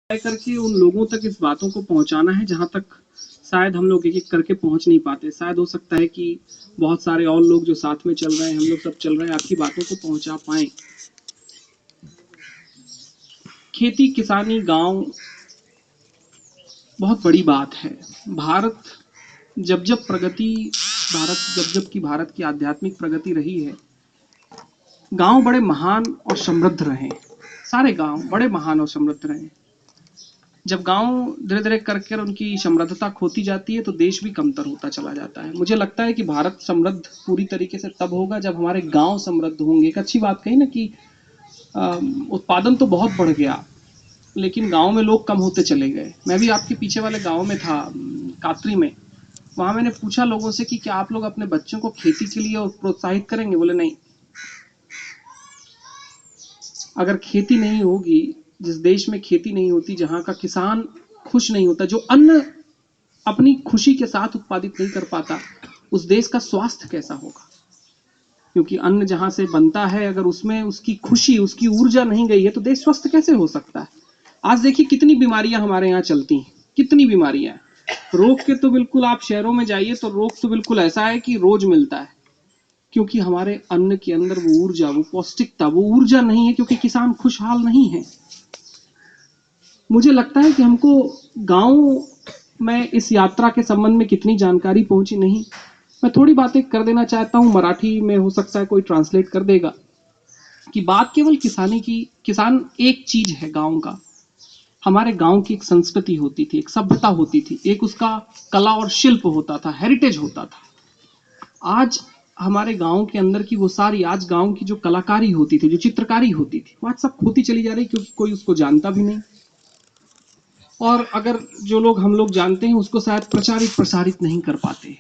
तय करके उन लोगों तक इस बातों को पहुंचाना है जहां तक शायद हम लोग एक-एक करके पहुंच नहीं पाते। शायद हो सकता है कि बहुत सारे और लोग जो साथ में चल रहे हैं, हम लोग सब चल रहे हैं, आपकी बातों को पहुंचा पाएँ। खेती, किसानी, गाँव बहुत बड़ी बात है। भारत जब-जब प्रगति भारत जब-जब की भारत की आध्यात्मिक प्रगति रही है, गाँव बड़े महान और समृद्ध रहे। सारे गाँव बड़े महान और समृद्ध रहे। जब गाँव धीरे-धीरे कर उनकी समृद्धता खोती जाती है, तो देश भी कमतर होता चला जाता है। मुझे लगता है कि भारत समृद्ध पूरी तरीके से तब होगा जब हमारे गाँव समृद्ध होंगे। एक अच्छी बात कही ना कि उत्पादन तो बहुत बढ़ गया, लेकिन गाँव में लोग कम होते चले गए। मैं भी आपके पीछे वाले गाँव में था, कातरी में। वहाँ मैंने पूछा लोगों से कि क्या आप लोग अपने बच्चों को खेती के लिए और प्रोत्साहित करेंगे? बोले नहीं। अगर खेती नहीं होगी, जिस देश में खेती नहीं होती, जहाँ का किसान खुश नहीं होता, जो अन्न अपनी खुशी के साथ उत्पादित नहीं कर पाता, उस देश का स्वास्थ्य कैसा होगा? क्योंकि अन्न जहाँ से बनता है, अगर उसमें उसकी खुशी, उसकी ऊर्जा नहीं गई है, तो देश स्वस्थ कैसे हो सकता है? आज देखिए कितनी बीमारियां हमारे यहाँ चलती हैं, कितनी बीमारियां। रोग के तो बिल्कुल आप शहरों में जाइए तो रोग तो बिल्कुल ऐसा है कि रोज मिलता है, क्योंकि हमारे अन्न के अंदर वो ऊर्जा, वो पौष्टिकता, वो ऊर्जा नहीं है, क्योंकि किसान खुशहाल नहीं है। मुझे लगता है कि हमको गाँव में इस यात्रा के संबंध में कितनी जानकारी पहुंची नहीं, मैं थोड़ी बातें कर देना चाहता हूं। मराठी में हो सकता है कोई ट्रांसलेट कर देगा कि बात केवल किसानी की। किसान एक चीज है गांव का। हमारे गांव की एक संस्कृति होती थी, एक सभ्यता होती थी, एक उसका कला और शिल्प होता था, हेरिटेज होता था। आज हमारे गांव के अंदर की वो सारी, आज गांव की जो कलाकारी होती थी, जो चित्रकारी होती थी, वो आज सब खोती चली जा रही, क्योंकि कोई उसको जानता भी नहीं। और अगर जो लोग हम लोग जानते हैं, उसको शायद प्रचारित प्रसारित नहीं कर पाते।